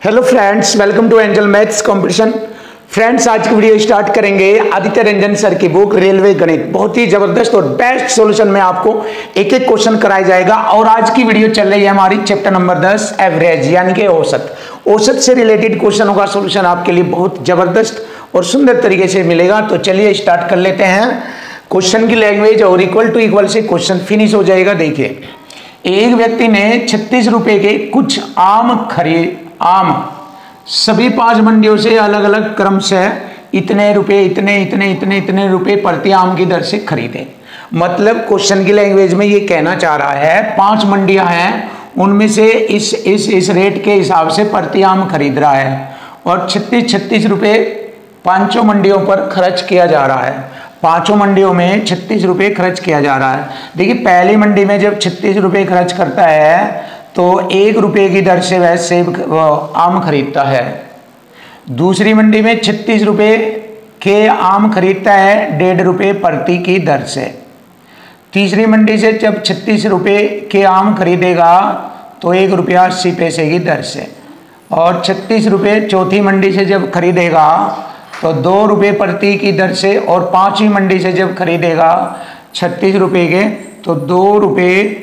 Hello friends, welcome to Angel maths competition. Friends, आज की video start करेंगे Aditya Ranjan sir की बुक रेलवे गणित। बहुत ही जबरदस्त और बेस्ट सॉल्यूशन में आपको एक एक क्वेश्चन कराया जाएगा। और आज की वीडियो चल रही है हमारी चैप्टर नंबर 10 एवरेज, यानी कि औसत से रिलेटेड क्वेश्चनों का सॉल्यूशन आपके लिए बहुत जबरदस्त और सुंदर तरीके से मिलेगा। तो चलिए स्टार्ट कर लेते हैं। क्वेश्चन की लैंग्वेज और इक्वल टू इक्वल से क्वेश्चन फिनिश हो जाएगा। देखिए, एक व्यक्ति ने 36 रुपए के कुछ आम सभी 5 मंडियों से अलग अलग क्रम से इतने रुपए इतने रुपए प्रति आम की दर से खरीदे। मतलब क्वेश्चन की लैंग्वेज में ये कहना चाह रहा है 5 मंडियां हैं, उनमें से इस रेट के हिसाब से प्रति आम खरीद रहा है और 36 रुपए 5 मंडियों पर खर्च किया जा रहा है। 5 मंडियों में 36 रुपए खर्च किया जा रहा है। देखिए, पहली मंडी में जब 36 रुपए खर्च करता है तो 1 रुपए की दर से वह सेब आम खरीदता है। दूसरी मंडी में 36 रुपए के आम खरीदता है 1.5 रुपए प्रति की दर से। तीसरी मंडी से जब 36 रुपए के आम खरीदेगा तो 1 रुपया 80 पैसे की दर से। और 36 रुपए चौथी मंडी से जब खरीदेगा तो 2 रुपये प्रति की दर से। और 5वीं मंडी से जब खरीदेगा 36 रुपये के तो 2 रुपये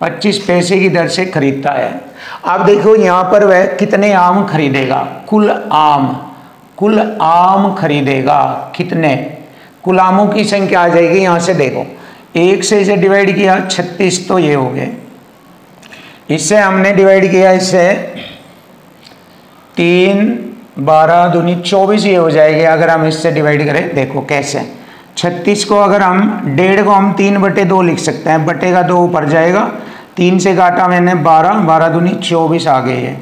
25 पैसे की दर से खरीदता है। अब देखो यहाँ पर वह कितने आम खरीदेगा। कुल आम खरीदेगा कितने, कुल आमों की संख्या आ जाएगी। यहाँ से देखो, 1 से इसे डिवाइड किया 36 तो ये हो गए, इससे हमने डिवाइड किया इससे 3 12 दूनी 24 ये हो जाएगी। अगर हम इससे डिवाइड करें, देखो कैसे 36 को अगर हम 1.5 को हम 3/2 लिख सकते हैं। बटे का 2 ऊपर जाएगा, 3 से काटा मैंने 12 दूनी 24 आ गई है।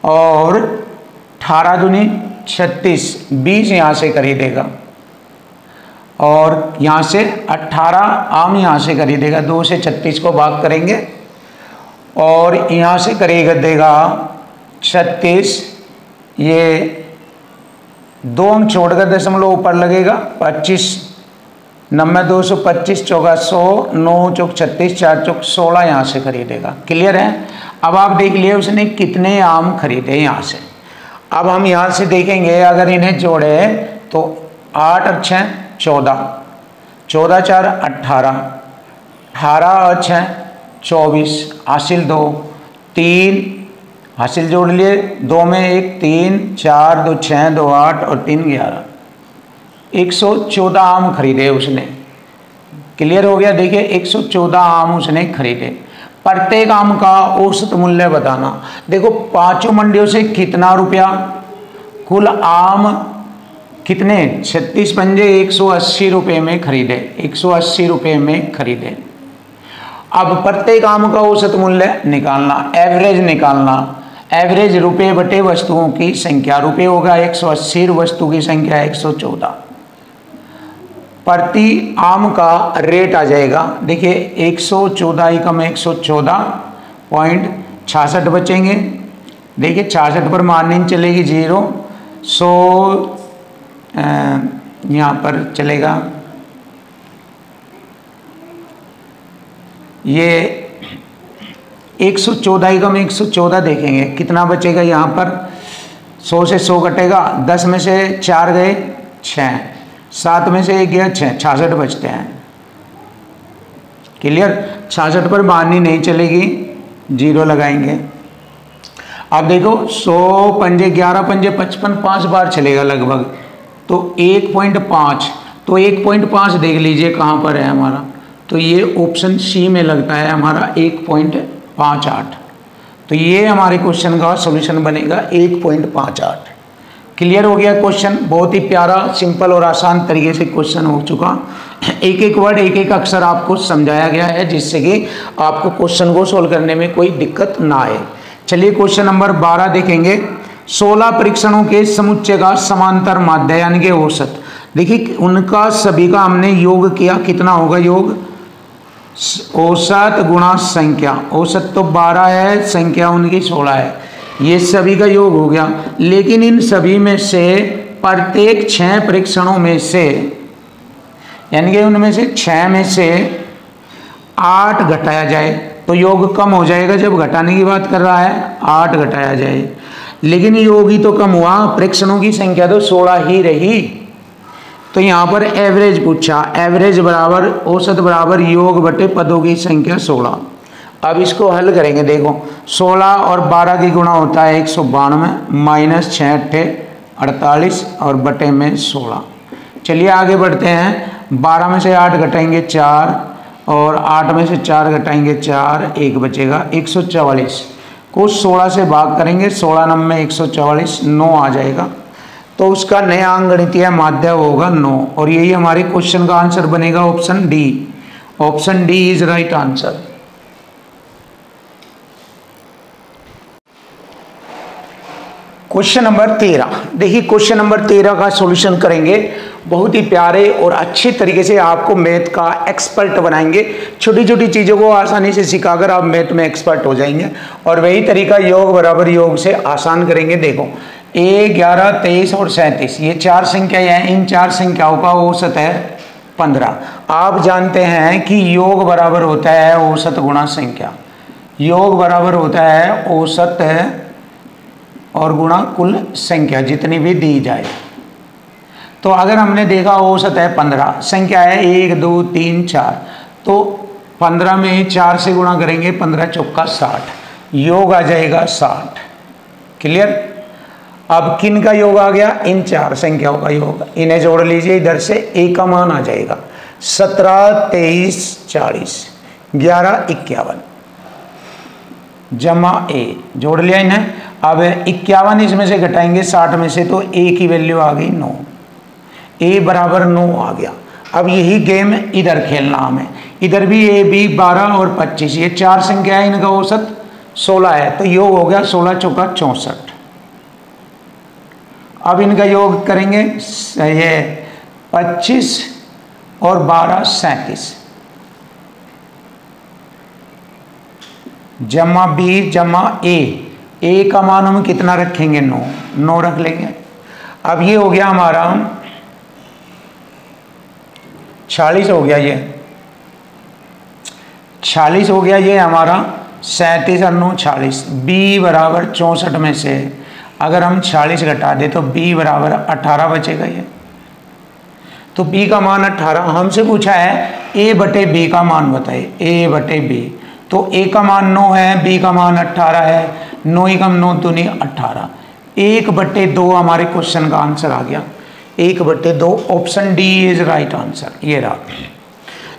और 18 दूनी 36, 20 यहाँ से खरीदेगा और यहाँ से 18 आम यहाँ से खरीदेगा। 2 से 36 को भाग करेंगे और यहाँ से करेगा देगा 36, ये 2 अंक छोड़कर दशमलव ऊपर लगेगा 25, 90 225 चौका 100, 9 चौक 36, 4 चौक 16 यहाँ से खरीदेगा। क्लियर है। अब आप देख लिए उसने कितने आम खरीदे यहाँ से। अब हम यहाँ से देखेंगे, अगर इन्हें जोड़े तो 8 और 6 14, 14 4 18, 18 और 6 24, हासिल 2 3, हासिल जोड़ लिए 2 में 1 3, 4 2 6 2 8 और 3 11, 114 आम खरीदे उसने। क्लियर हो गया। देखिए, 114 आम उसने खरीदे। प्रत्येक आम का औसत मूल्य बताना। देखो, 5 मंडियों से कितना रुपया, कुल आम कितने 36 पंजे 180 रुपये में खरीदे, 180 रुपये में खरीदे। अब प्रत्येक आम का औसत मूल्य निकालना, एवरेज निकालना। एवरेज रुपये बटे वस्तुओं की संख्या, रुपये होगा 180, वस्तु की संख्या 114। प्रति आम का रेट आ जाएगा। देखिए, 114 ही कम 114.66 बचेंगे। देखिए, 66 पर मार्जिन चलेगी 0, 100 यहाँ पर चलेगा। ये 114 ही कम 114 देखेंगे कितना बचेगा। यहाँ पर 100 से 100 कटेगा, 10 में से 4 गए 6, 7 में से 1 गया 6, 66 बचते हैं। क्लियर। 66 पर बानी नहीं चलेगी, 0 लगाएंगे। अब देखो, 100 पंजे 11 पंजे 55, 5 बार चलेगा लगभग, तो 1.5, तो 1.5 देख लीजिए कहाँ पर है हमारा। तो ये ऑप्शन सी में लगता है हमारा 1.58। तो ये हमारे क्वेश्चन का सॉल्यूशन बनेगा 1.58। क्लियर हो गया। क्वेश्चन बहुत ही प्यारा, सिंपल और आसान तरीके से क्वेश्चन हो चुका। एक एक वर्ड, एक एक अक्षर आपको समझाया गया है, जिससे कि आपको क्वेश्चन को सोल्व करने में कोई दिक्कत ना आए। चलिए क्वेश्चन नंबर 12 देखेंगे। 16 परीक्षणों के समुच्चय का समांतर माध्य यानी कि औसत। देखिए, उनका सभी का हमने योग किया, कितना होगा योग, औसत गुणा संख्या। औसत तो 12 है, संख्या उनकी 16 है, ये सभी का योग हो गया। लेकिन इन सभी में से प्रत्येक 6 परीक्षणों में से, यानी कि उनमें से 6 में से 8 घटाया जाए तो योग कम हो जाएगा। जब घटाने की बात कर रहा है 8 घटाया जाए। लेकिन योग ही तो कम हुआ, प्रेक्षणों की संख्या तो 16 ही रही। तो यहाँ पर एवरेज पूछा, एवरेज बराबर औसत बराबर योग बटे पदों की संख्या 16। अब इसको हल करेंगे, देखो 16 और 12 की गुणा होता है 192, माइनस 6 अट्ठे 48 और बटे में 16। चलिए आगे बढ़ते हैं। 12 में से 8 घटाएंगे 4 और 8 में से 4 घटाएंगे 4, 1 बचेगा 144 को 16 से भाग करेंगे, 16 नंबर 144, 9 आ जाएगा। तो उसका नया अंकगणितीय माध्य होगा 9 और यही हमारे क्वेश्चन का आंसर बनेगा option D. Option D is right answer. Question number 13, देखिए क्वेश्चन नंबर 13 का सॉल्यूशन करेंगे। बहुत ही प्यारे और अच्छे तरीके से आपको मैथ का एक्सपर्ट बनाएंगे। छोटी छोटी चीज़ों को आसानी से सिखाकर आप मैथ में एक्सपर्ट हो जाएंगे और वही तरीका योग बराबर योग से आसान करेंगे। देखो 1, 11, 23 और 37 ये 4 संख्याएं हैं। इन 4 संख्याओं का औसत है 15। आप जानते हैं कि योग बराबर होता है औसत गुणा संख्या। योग बराबर होता है औसत है और गुणा कुल संख्या जितनी भी दी जाए। तो अगर हमने देखा औसत है 15, संख्या है 1, 2, 3, 4, तो 15 में 4 से गुणा करेंगे, 15 चौका 60, योग आ जाएगा 60। क्लियर। अब किन का योग आ गया? इन 4 संख्याओं का योग। इन्हें जोड़ लीजिए, इधर से ए का मान आ जाएगा 17, 23, 40, 11, 51 जमा ए, जोड़ लिया इन्हें। अब 51 इसमें से घटाएंगे 60 में से, तो ए की वैल्यू आ गई 9, ए बराबर 9 आ गया। अब यही गेम इधर खेलना हमें। इधर भी ए, बी 12 और 25, ये 4 संख्या है, इनका औसत 16 है, तो योग हो गया 16 चौका 64। अब इनका योग करेंगे, ये 25 और 12 37 जमा बी जमा ए का मान हम कितना रखेंगे? 9 रख लेंगे। अब ये हो गया हमारा 46 हो गया, ये 46 हो गया, ये हमारा 37 और 9 46। बी बराबर 64 में से अगर हम 46 घटा दे तो बी बराबर 18 बचेगा। ये तो बी का मान 18। हमसे पूछा है ए बटे बी का मान बताइए, ए बटे बी। तो ए का मान 9 है, बी का मान 18 है, 9 ही कम 9 दूनी 18, 1/2 हमारे क्वेश्चन का आंसर आ गया। 1/2 option D is right answer. ये रहा।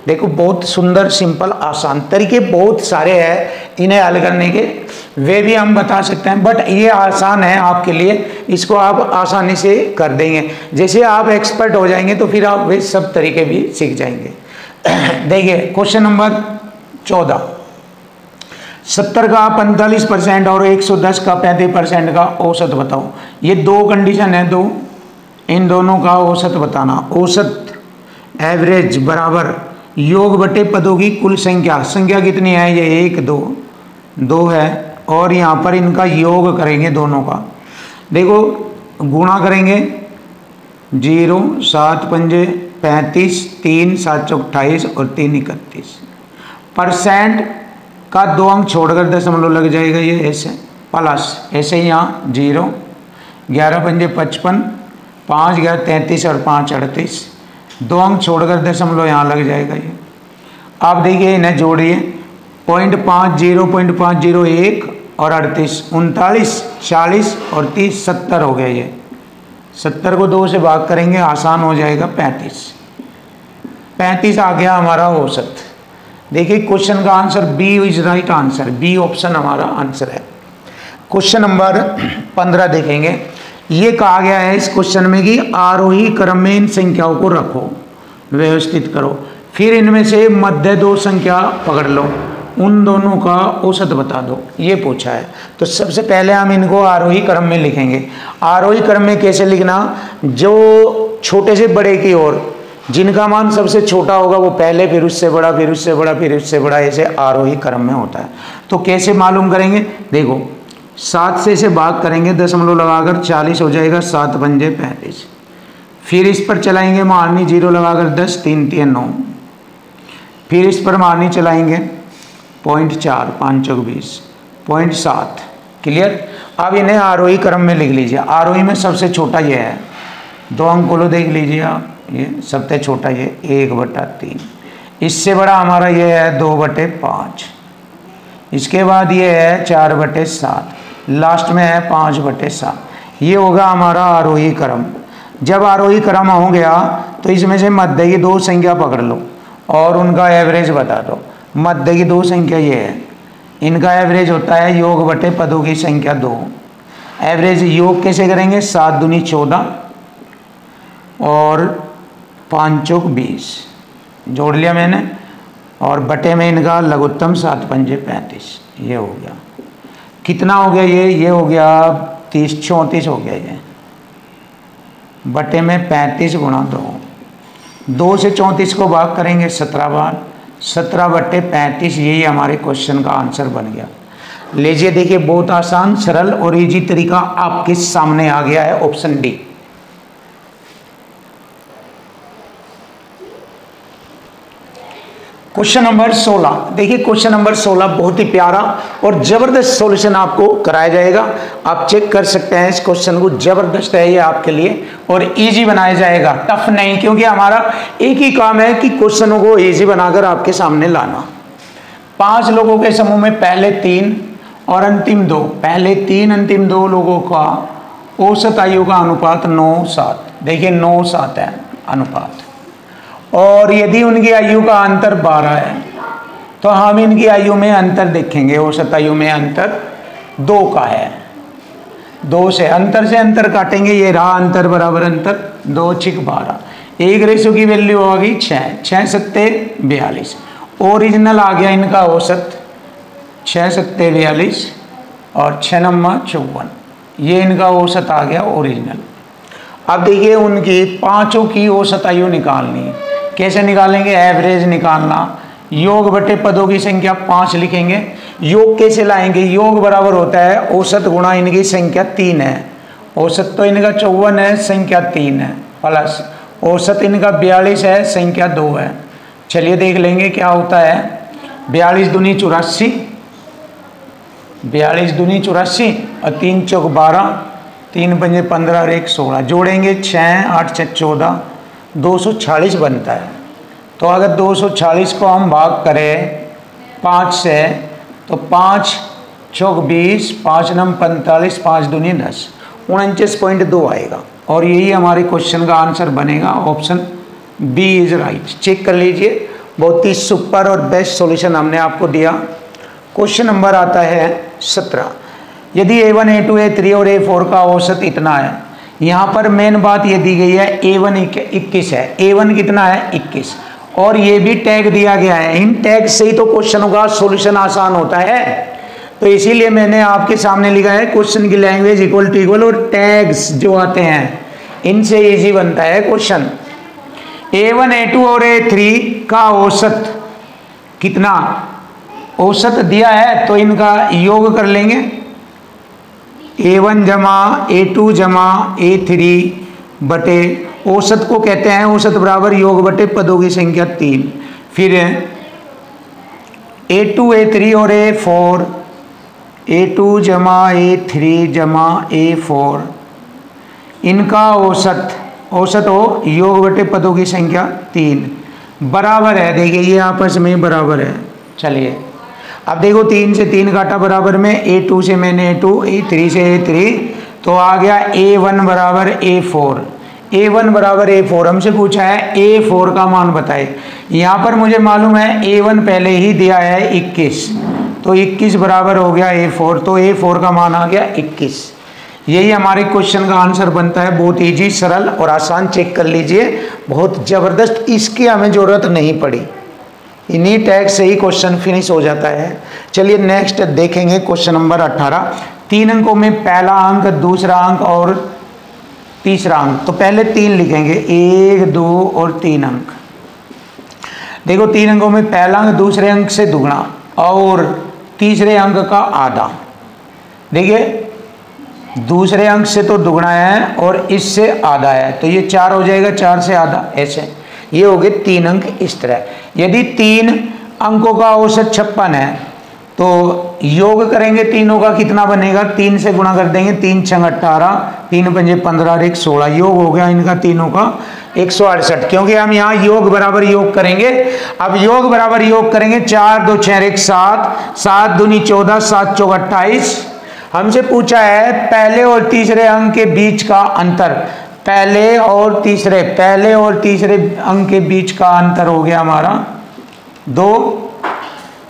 देखो बहुत सुंदर, सिंपल, आसान तरीके बहुत सारे हैं इन्हें हल करने के, वे भी हम बता सकते हैं, बट ये आसान है आपके लिए, इसको आप आसानी से कर देंगे। जैसे आप एक्सपर्ट हो जाएंगे तो फिर आप वे सब तरीके भी सीख जाएंगे। देखिए क्वेश्चन नंबर 14, 70 का 45% और 110 का 35% का औसत बताओ। ये 2 कंडीशन है, 2, इन दोनों का औसत बताना। औसत एवरेज बराबर योग बटे पदों की कुल संख्या। संख्या कितनी है? ये 1, 2 है, और यहाँ पर इनका योग करेंगे दोनों का। देखो गुणा करेंगे, 0, 7 पंजे 35, 3 7 28 और 3 31। परसेंट का 2 अंक छोड़कर दशमलव लग जाएगा, ये ऐसे प्लस, ऐसे ही यहाँ 0, 11 पंजे 55, 5 11 33 और 5 38, 2 अंक छोड़कर दशमलव यहाँ लग जाएगा। ये आप देखिए इन्हें जोड़िए, 0.50 0.501 और 38 39 40 और 30 70 हो गया। ये 70 को 2 से भाग करेंगे, आसान हो जाएगा 35 आ गया हमारा औसत। देखिए क्वेश्चन का answer B is right answer, B option हमारा आंसर है। क्वेश्चन नंबर 15 देखेंगे। ये कहा गया है इस क्वेश्चन में कि आरोही क्रम में इन संख्याओं को रखो, व्यवस्थित करो, फिर इनमें से मध्य 2 संख्या पकड़ लो, उन दोनों का औसत बता दो, ये पूछा है। तो सबसे पहले हम इनको आरोही क्रम में लिखेंगे। आरोही क्रम में कैसे लिखना? जो छोटे से बड़े की ओर, जिनका मान सबसे छोटा होगा वो पहले, फिर उससे बड़ा, फिर उससे बड़ा, फिर उससे बड़ा, ऐसे आरोही क्रम में होता है। तो कैसे मालूम करेंगे? देखो 7 से इसे भाग करेंगे, दशमलव लगाकर 40 हो जाएगा, 7 पंजे 35। फिर इस पर चलाएंगे मारनी, 0 लगाकर 10, 3 3 9। फिर इस पर मारनी चलाएंगे 0.4, 5 चौक 20, 0.7। क्लियर। अब इन्हें आरोही क्रम में लिख लीजिए। आरोही में सबसे छोटा ये है, 2 अंक बोलो देख लीजिए आप, ये सबसे छोटा ये 1/3। इससे बड़ा हमारा ये है 2/5। इसके बाद ये है 4/7, लास्ट में है 5/7। ये होगा हमारा आरोही क्रम। जब आरोही क्रम हो गया तो इसमें से मध्य की 2 संख्या पकड़ लो और उनका एवरेज बता दो। मध्य की 2 संख्या ये है, इनका एवरेज होता है योग बटे पदों की संख्या 2। एवरेज योग कैसे करेंगे? 7 दूनी 14 और 5 चौक 20 जोड़ लिया मैंने, और बटे में इनका लघुत्तम 7 पंजे 35। ये हो गया, कितना हो गया ये हो गया 30 34 हो गया ये, बटे में 35 गुणा 2 से 34 को भाग करेंगे 17 बार, 17/35। यही हमारे क्वेश्चन का आंसर बन गया। लीजिए देखिए, बहुत आसान सरल और इजी तरीका आपके सामने आ गया है, ऑप्शन डी। क्वेश्चन नंबर 16 देखिए, क्वेश्चन नंबर 16 बहुत ही प्यारा और जबरदस्त सॉल्यूशन आपको कराया जाएगा। आप चेक कर सकते हैं इस क्वेश्चन को, जबरदस्त है ये आपके लिए और इजी बनाया जाएगा, टफ नहीं, क्योंकि हमारा एक ही काम है कि क्वेश्चनों को इजी बनाकर आपके सामने लाना। 5 लोगों के समूह में पहले 3 और अंतिम 2, पहले 3 अंतिम 2 लोगों का औसत आयु का अनुपात 9:7। देखिए 9:7 है अनुपात, और यदि उनकी आयु का अंतर 12 है तो हम इनकी आयु में अंतर देखेंगे। औसत आयु में अंतर 2 का है, 2 से अंतर काटेंगे, ये रहा अंतर बराबर अंतर, 2 6 12। 1 रेशो की वैल्यू आ गई 6, 6 7 42। ओरिजिनल आ गया इनका औसत 6 7 42 और 6 9 54। ये इनका औसत आ गया ओरिजिनल। अब देखिए उनकी पांचों की औसत आयु निकालनी है। कैसे निकालेंगे? एवरेज निकालना, योग बटे पदों की संख्या 5 लिखेंगे। योग कैसे लाएंगे? योग बराबर होता है औसत गुणा इनकी संख्या 3 है। औसत तो इनका 54 है, संख्या 3 है, प्लस औसत इनका 42 है, संख्या 2 है। चलिए देख लेंगे क्या होता है। 42 दूनी 84, 42 दूनी 84 और 3 चौक 12, 3 पंजे 15 और 1 16। जोड़ेंगे 6 8 6 14, 246 बनता है। तो अगर 246 को हम भाग करें 5 से तो 5 चौक 20, 5 9 45, 5 दूनी 10, 49.2 आएगा। और यही हमारे क्वेश्चन का आंसर बनेगा। Option B is right. Check कर लीजिए, बहुत ही सुपर और बेस्ट सॉल्यूशन हमने आपको दिया। क्वेश्चन नंबर आता है 17। यदि A1 A2 A3 और A4 का औसत इतना है, यहाँ पर मेन बात ये दी गई है A1 21 है, A1 कितना है 21, और ये भी टैग दिया गया है। इन टैग से ही तो क्वेश्चनों का सॉल्यूशन आसान होता है। तो इसीलिए मैंने आपके सामने लिखा है क्वेश्चन की लैंग्वेज इक्वल टू इक्वल, और टैग्स जो आते हैं इनसे इजी बनता है क्वेश्चन। A1 A2 और A3 का औसत कितना, औसत दिया है तो इनका योग कर लेंगे। A1 जमा A2 जमा A3 बटे औसत को कहते हैं औसत बराबर योग बटे पदों की संख्या 3। फिर A2 A3 और A4, A2 जमा A3 जमा A4, इनका औसत हो योग बटे पदों की संख्या 3 बराबर है। देखिए ये आपस में बराबर है। चलिए अब देखो 3 से 3 काटा बराबर में, A2 से मैंने A2, A3 से A3, तो आ गया A1 बराबर A4। A1 बराबर A4 हमसे पूछा है A4 का मान बताए। यहाँ पर मुझे मालूम है A1 पहले ही दिया है 21, तो 21 बराबर हो गया A4, तो A4 का मान आ गया 21। यही हमारे क्वेश्चन का आंसर बनता है। बहुत ईजी, सरल और आसान। चेक कर लीजिए, बहुत ज़बरदस्त, इसकी हमें ज़रूरत नहीं पड़ी। इन्हीं टैग से ही क्वेश्चन फिनिश हो जाता है। चलिए नेक्स्ट देखेंगे क्वेश्चन नंबर 18। 3 अंकों में पहला अंक, दूसरा अंक और तीसरा अंक। तो पहले 3 लिखेंगे, 1 2 और 3 अंक। देखो 3 अंकों में पहला अंक दूसरे अंक से दुगना और तीसरे अंक का आधा। देखिए दूसरे अंक से तो दुगना है और इससे आधा है, तो ये 4 हो जाएगा, 4 से आधा, ऐसे ये हो गए 3 अंक। इस तरह यदि 3 अंकों का औसत 56 है तो योग करेंगे तीनों का, कितना बनेगा, 3 से गुणा कर देंगे, 3 छंग 18, 3 पंजे 15 और 1 16, योग हो गया इनका तीनों का 168। क्योंकि हम यहाँ योग बराबर योग करेंगे। अब योग बराबर योग करेंगे, 4 2 6 1 7, 7 दूनी 14, 7 चौक 28। हमसे पूछा है पहले और तीसरे अंक के बीच का अंतर। पहले और तीसरे अंक के बीच का अंतर हो गया हमारा 2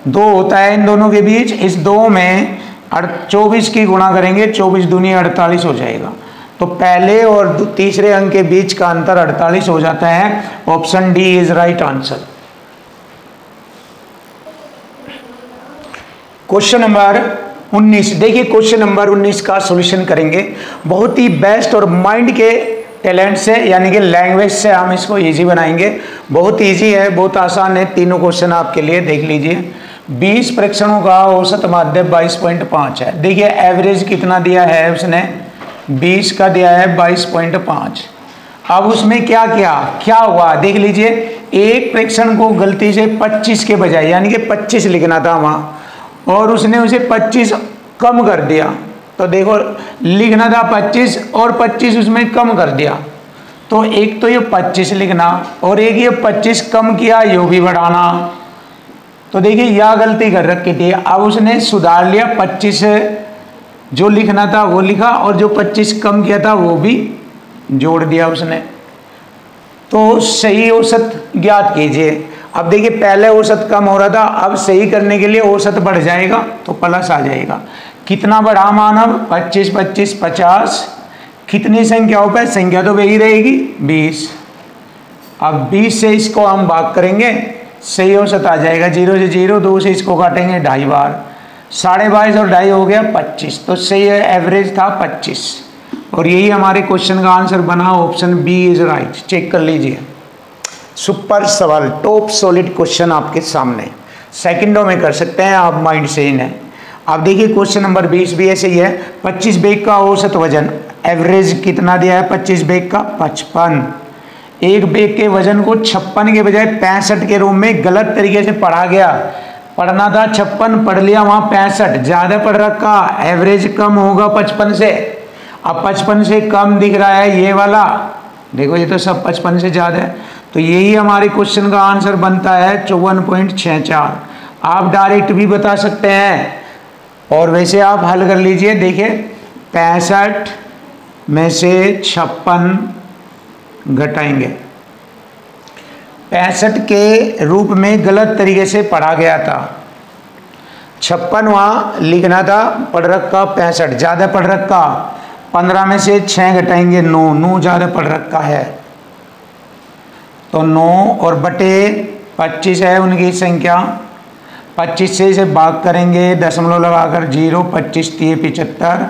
होता है इन दोनों के बीच। इस 2 में 24 की गुणा करेंगे, 24 दूनी 48 हो जाएगा। तो पहले और तीसरे अंक के बीच का अंतर 48 हो जाता है। Option D is right answer. Question number 19, देखिए क्वेश्चन नंबर 19 का सॉल्यूशन करेंगे। बहुत ही बेस्ट और माइंड के टैलेंट से, यानी कि लैंग्वेज से हम इसको इजी बनाएंगे। बहुत इजी है, बहुत आसान है। तीनों क्वेश्चन आपके लिए देख लीजिए। 20 परीक्षणों का औसत माध्य 22.5 है। देखिए एवरेज कितना दिया है उसने, 20 का दिया है 22.5। अब उसमें क्या हुआ देख लीजिए। एक परीक्षण को गलती से 25 के बजाय, यानी कि 25 लिखना था वहाँ, और उसने उसे 25 कम कर दिया। तो देखो लिखना था 25 और 25 उसमें कम कर दिया। तो एक तो ये 25 लिखना और एक ये 25 कम किया, ये भी बढ़ाना। तो देखिए यह गलती कर रखी थी। अब उसने सुधार लिया, 25 जो लिखना था वो लिखा और जो 25 कम किया था वो भी जोड़ दिया उसने। तो सही औसत ज्ञात कीजिए। अब देखिए पहले औसत कम हो रहा था, अब सही करने के लिए औसत बढ़ जाएगा तो प्लस आ जाएगा। कितना बढ़ा मान, अब 25 25 50, कितनी संख्याओं पर, संख्या तो वही रहेगी 20। अब 20 से इसको हम भाग करेंगे, सही औसत आ जाएगा। 0 से 0, 2 से इसको काटेंगे 2.5 बार, 22.5 और 2.5 हो गया 25। तो सही एवरेज था 25 और यही हमारे क्वेश्चन का आंसर बना। Option B is right. Check कर लीजिए। सुपर सवाल, टॉप सॉलिड क्वेश्चन आपके सामने, सेकंडों में कर सकते हैं आप माइंड से इन्हें। अब देखिए क्वेश्चन नंबर 20 भी ऐसे ही है। 25 बैग का औसत वजन, एवरेज कितना दिया है 25 बैग का, 55। एक बैग के वजन को 56 के बजाय 65 के रूप में गलत तरीके से पढ़ा गया। पढ़ना था 56, पढ़ लिया वहाँ 65, ज़्यादा पढ़ रखा। एवरेज कम होगा 55 से। अब 55 से कम दिख रहा है ये वाला, देखो ये तो सब 55 से ज़्यादा है। तो यही हमारे क्वेश्चन का आंसर बनता है 54.64। आप डायरेक्ट भी बता सकते हैं और वैसे आप हल कर लीजिए। देखिए 65 में से 56 घटाएंगे, 65 के रूप में गलत तरीके से पढ़ा गया था। 56 वहाँ लिखना था, पढ़ रखा 65, ज़्यादा पढ़ रखा। 15 में से 6 घटाएंगे 9, 9 ज़्यादा पढ़ रखा है। तो 9 और बटे 25 है उनकी संख्या। 25 से इसे भाग करेंगे, दशमलव लगाकर 0, 25 3 75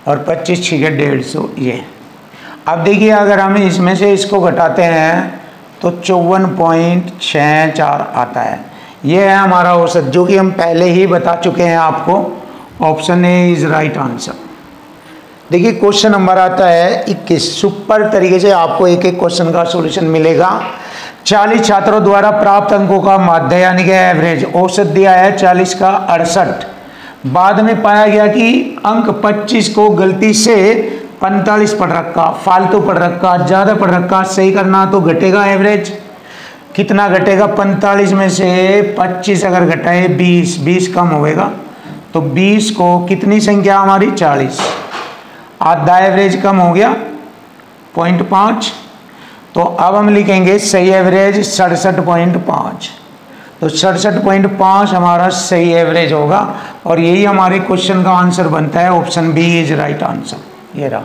और 25 6 150 ये। अब देखिए अगर हम इसमें से इसको घटाते हैं तो 54.64 आता है। ये है हमारा औसत, जो कि हम पहले ही बता चुके हैं आपको। Option A is right answer. देखिए क्वेश्चन नंबर आता है 21। सुपर तरीके से आपको एक एक क्वेश्चन का सॉल्यूशन मिलेगा। 40 छात्रों द्वारा प्राप्त अंकों का माध्य, यानी कि एवरेज, औसत दिया है 40 का 68। बाद में पाया गया कि अंक 25 को गलती से 45 पढ़ रखा, फालतू पढ़ रखा, ज़्यादा पढ़ रखा। सही करना तो घटेगा एवरेज, कितना घटेगा, 45 में से 25 अगर घटाए 20, 20 कम होएगा। तो 20 को कितनी संख्या हमारी 40, आधा एवरेज कम हो गया 0.5। तो अब हम लिखेंगे सही एवरेज 67.5। तो 67.5 हमारा सही एवरेज होगा और यही हमारे क्वेश्चन का आंसर बनता है। Option B is right answer. ये रहा।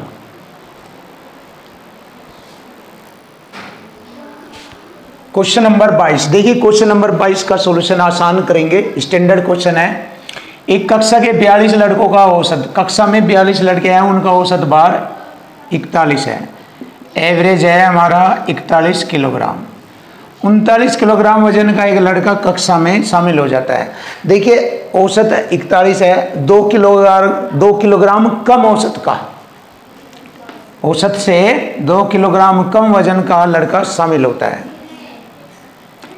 Question number 22। देखिए क्वेश्चन नंबर 22 का सॉल्यूशन आसान करेंगे, स्टैंडर्ड क्वेश्चन है। एक कक्षा के 42 लड़कों का औसत, कक्षा में 42 लड़के हैं, उनका औसत भार 41 है। एवरेज है हमारा 41 किलोग्राम। 39 किलोग्राम वजन का एक लड़का कक्षा में शामिल हो जाता है। देखिए औसत 41 है, 2 किलोग्राम कम औसत का, औसत से 2 किलोग्राम कम वजन का लड़का शामिल होता है।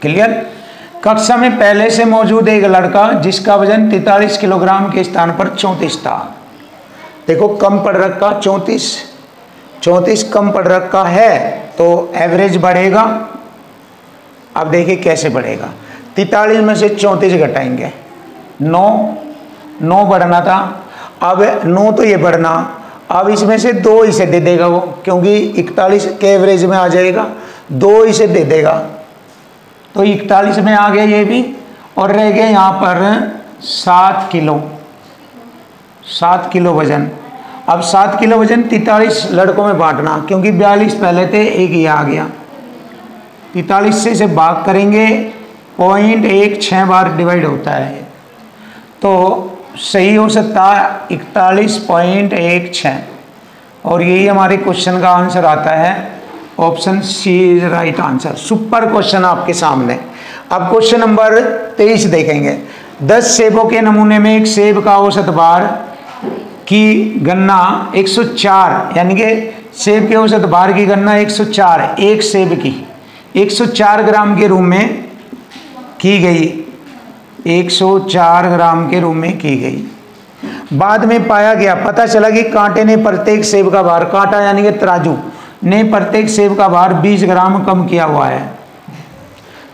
क्लियर। कक्षा में पहले से मौजूद एक लड़का जिसका वजन 43 किलोग्राम के स्थान पर 34 था। देखो कम पड़ रखा 34 कम पड़ रखा है तो एवरेज बढ़ेगा। अब देखिए कैसे बढ़ेगा। 43 में से 34 घटाएंगे, 9 बढ़ना था, अब 9 तो ये बढ़ना, अब इसमें से 2 इसे दे देगा वो, क्योंकि 41 के एवरेज में आ जाएगा, 2 इसे दे देगा तो 41 में आ गया ये भी, और रह गया यहाँ पर 7 किलो वजन। अब 7 किलो वजन 43 लड़कों में बांटना, क्योंकि 42 पहले थे, एक ये आ गया। 43 से इसे भाग करेंगे, 0.16 बार डिवाइड होता है, तो सही हो सकता है 41.16, और यही हमारे क्वेश्चन का आंसर आता है। Option C is right answer. Super question आपके सामने। अब क्वेश्चन नंबर 23 देखेंगे। 10 सेबों के नमूने में एक सेब का औसत भार की गणना 104, यानी कि सेब के औसत भार की गणना 104 है, एक सेब की 104 ग्राम के रूप में की गई, 104 ग्राम के रूप में की गई। बाद में पाया गया, पता चला कि कांटे ने प्रत्येक सेब का भार, कांटा यानी कि तराजू ने प्रत्येक सेब का भार 20 ग्राम कम किया हुआ है,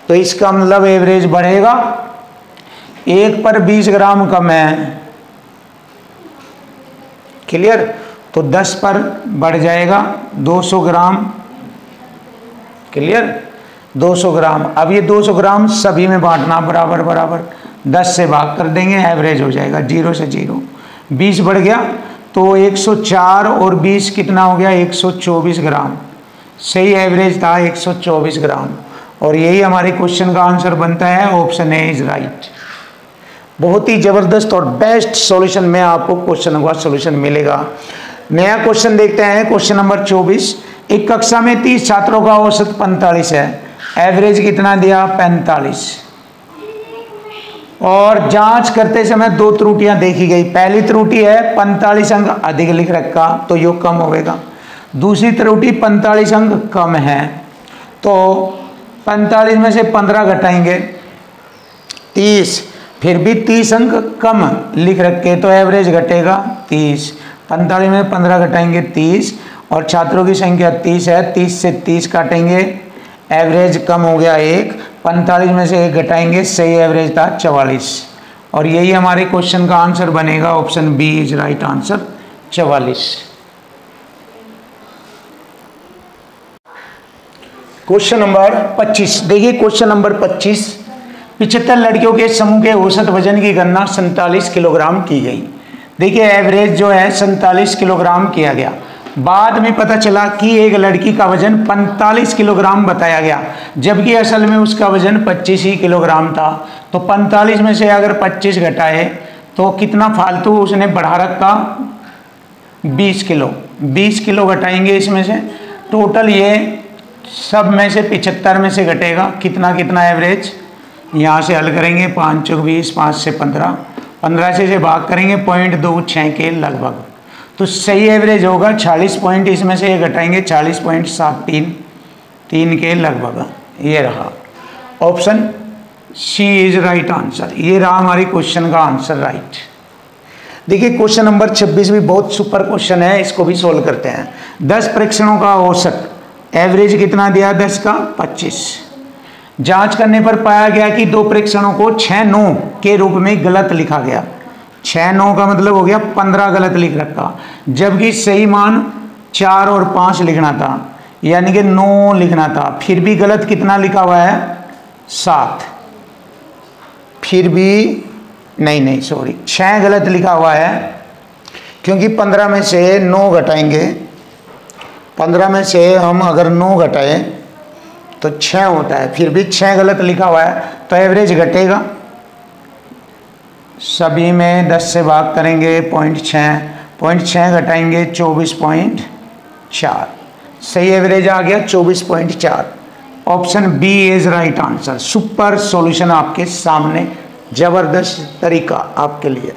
तो इसका मतलब एवरेज बढ़ेगा। एक पर 20 ग्राम कम है, क्लियर, तो 10 पर बढ़ जाएगा 200 ग्राम, क्लियर, 200 ग्राम। अब ये 200 ग्राम सभी में बांटना, बराबर बराबर 10 से भाग कर देंगे, एवरेज हो जाएगा 0 से 0, 20 बढ़ गया तो 104 और 20 कितना हो गया, 124 ग्राम। सही एवरेज था 124 ग्राम, और यही हमारे क्वेश्चन का आंसर बनता है। Option A is right. बहुत ही जबरदस्त और बेस्ट सॉल्यूशन में आपको क्वेश्चन का सॉल्यूशन मिलेगा। नया क्वेश्चन देखते हैं, क्वेश्चन नंबर 24। एक कक्षा में 30 छात्रों का औसत 45 है, एवरेज कितना दिया, 45, और जांच करते समय 2 त्रुटियां देखी गई। पहली त्रुटि है 45 अंक अधिक लिख रखा, तो योग कम होगा। दूसरी त्रुटि 45 अंक कम है, तो 45 में से 15 घटाएंगे 30, फिर भी 30 अंक कम लिख रखे, तो एवरेज घटेगा 30। 45 में 15 घटाएंगे 30, और छात्रों की संख्या 30 है, 30 से 30 काटेंगे, एवरेज कम हो गया 1। 45 में से 1 घटाएंगे, सही एवरेज था 44, और यही हमारे क्वेश्चन का आंसर बनेगा। Option B is right answer, 44। Question number 25 देखिए। क्वेश्चन नंबर 25, 75 लड़कियों के समूह के औसत वजन की गणना 47 किलोग्राम की गई। देखिए एवरेज जो है 47 किलोग्राम किया गया। बाद में पता चला कि एक लड़की का वजन 45 किलोग्राम बताया गया, जबकि असल में उसका वजन 25 ही किलोग्राम था। तो 45 में से अगर 25 घटाए तो कितना फालतू उसने बढ़ा रखा, 20 किलो। 20 किलो घटाएंगे इसमें से, टोटल ये सब में से 75 में से घटेगा, कितना कितना एवरेज, यहाँ से हल करेंगे, 5 चौक 20, 5 से 15, 15 से भाग करेंगे 0.26 के लगभग, तो सही एवरेज होगा 40 पॉइंट। इसमें से ये घटाएंगे 40.73 के लगभग। ये रहा option C is right answer. ये रहा हमारी क्वेश्चन का आंसर राइट। देखिए क्वेश्चन नंबर 26 भी बहुत सुपर क्वेश्चन है, इसको भी सोल्व करते हैं। 10 परीक्षणों का औसत, एवरेज कितना दिया, 10 का 25। जांच करने पर पाया गया कि 2 परीक्षणों को 6-9 के रूप में गलत लिखा गया। 6-9 का मतलब हो गया 15 गलत लिख रखा, जबकि सही मान 4 और 5 लिखना था, यानी कि 9 लिखना था। फिर भी गलत कितना लिखा हुआ है, 7। फिर भी नहीं सॉरी 6 गलत लिखा हुआ है, क्योंकि 15 में से 9 घटाएंगे, 15 में से हम अगर 9 घटाएं तो 6 होता है। फिर भी 6 गलत लिखा हुआ है, तो एवरेज घटेगा। सभी में 10 से भाग करेंगे, 0.6 घटाएंगे 24.4, सही एवरेज आ गया 24.4। Option B is right answer. Super solution आपके सामने, जबरदस्त तरीका आपके लिए।